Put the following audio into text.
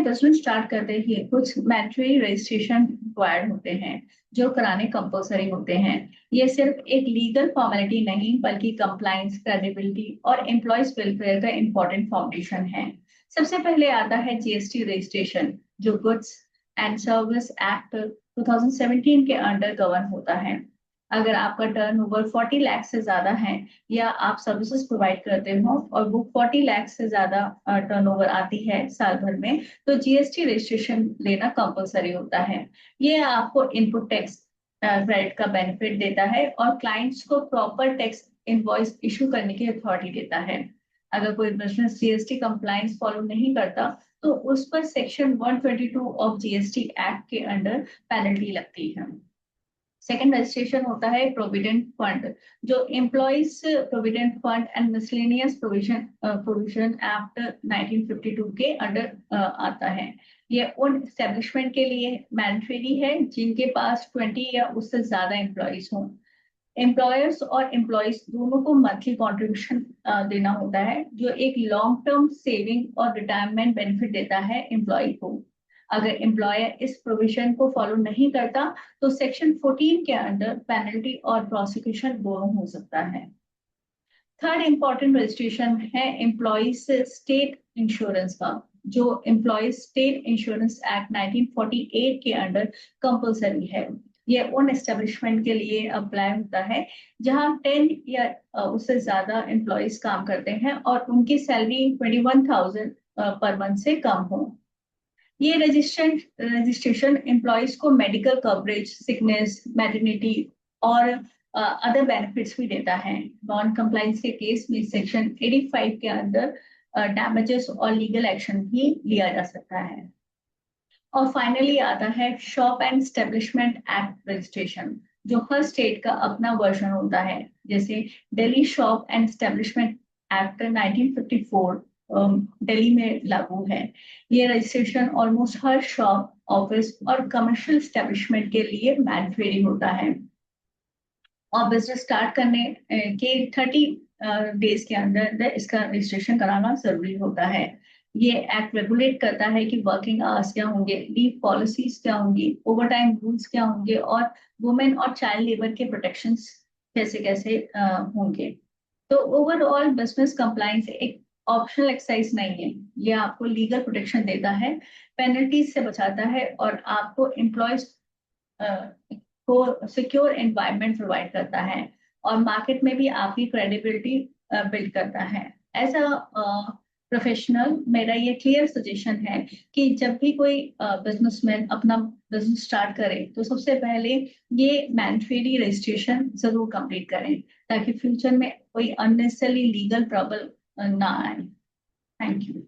Business start करते ही कुछ mandatory registration required होते हैं जो कराने कंपलसरी होते हैं। ये सिर्फ एक लीगल फॉर्मेलिटी नहीं बल्कि कंप्लाइंस, क्रेडिबिलिटी और एम्प्लॉयज वेलफेयर का इंपॉर्टेंट फाउंडेशन है। सबसे पहले आता है जीएसटी रजिस्ट्रेशन, जो गुड्स एंड सर्विस एक्ट 2017 के अंडर गवर्न होता है। अगर आपका टर्नओवर 40 लाख से ज्यादा है या आप सर्विसेज प्रोवाइड करते हो और वो 40 लाख से ज्यादा टर्नओवर आती है साल भर में, तो जीएसटी रजिस्ट्रेशन लेना कंपलसरी होता है। ये आपको इनपुट टैक्स क्रेडिट का बेनिफिट देता है और क्लाइंट्स को प्रॉपर टैक्स इनवॉइस इशू करने की अथॉरिटी देता है। अगर कोई बिजनेस जीएसटी कंप्लायंस फॉलो नहीं करता तो उस पर सेक्शन 122 ऑफ जीएसटी एक्ट के अंडर पेनल्टी लगती है। सेकंड रजिस्ट्रेशन होता है प्रोविडेंट फंड, जो employees provident fund and miscellaneous provision act 1952 के अंडर आता है। ये उन एस्टेब्लिशमेंट के लिए मैंडेटरी है जिनके पास 20 या उससे ज्यादा एम्प्लॉइज हों। एम्प्लॉयर्स और एम्प्लॉयज दोनों को मंथली कॉन्ट्रीब्यूशन देना होता है, जो एक लॉन्ग टर्म सेविंग और रिटायरमेंट बेनिफिट देता है एम्प्लॉय को। अगर एम्प्लॉयर इस प्रोविजन को फॉलो नहीं करता तो सेक्शन 14 के अंडर पेनल्टी और प्रोसिक्यूशन दोनों हो सकता है। थर्ड इंपॉर्टेंट रजिस्ट्रेशन है एम्प्लॉयज स्टेट इंश्योरेंस का, जो एम्प्लॉयज स्टेट इंश्योरेंस एक्ट 1948 के अंडर कंपलसरी है। ये उन एस्टेब्लिशमेंट के लिए अप्लाई होता है जहां 10 या उससे ज्यादा एम्प्लॉयज काम करते हैं और उनकी सैलरी 21,000 पर मंथ से कम हो। ये रजिस्ट्रेशन एम्प्लॉयज को मेडिकल कवरेज, सिकनेस, मैटरनिटी और अदर बेनिफिट्स भी देता है। नॉन कंप्लायंस के केस में सेक्शन 85 के अंदर डैमेजेस और लीगल एक्शन भी लिया जा सकता है। और फाइनली आता है shop and establishment act registration, जो हर स्टेट का अपना वर्जन होता है। जैसे Delhi shop and establishment act 1954 Delhi में लागू है। ये रजिस्ट्रेशन ऑलमोस्ट हर शॉप, ऑफिस और कमर्शियल एस्टेब्लिशमेंट के लिए मैंडेटरी होता है और बिजनेस स्टार्ट करने के 30 डेज के अंदर अंदर इसका रजिस्ट्रेशन कराना जरूरी होता है। ये एक्ट रेगुलेट करता है कि वर्किंग आवर्स क्या होंगे, लीव पॉलिसीज क्या होंगी, ओवर टाइम रूल्स क्या होंगे और वुमेन और चाइल्ड लेबर के प्रोटेक्शंस कैसे कैसे होंगे। तो ओवरऑल बिजनेस कंप्लायंस एक ऑप्शनल एक्सरसाइज नहीं है, ये आपको लीगल प्रोटेक्शन देता है, पेनल्टीज से बचाता है और आपको एम्प्लॉयज को सिक्योर एनवायरनमेंट प्रोवाइड करता है और मार्केट में भी आपकी क्रेडिबिलिटी बिल्ड करता है। एज अ प्रोफेशनल मेरा ये क्लियर सजेशन है कि जब भी कोई बिजनेसमैन अपना बिजनेस स्टार्ट करे तो सबसे पहले ये मैंडेटरी रजिस्ट्रेशन जरूर कंप्लीट करें ताकि फ्यूचर में कोई अननेसेसरी लीगल ट्रबल ना आए। Thank you.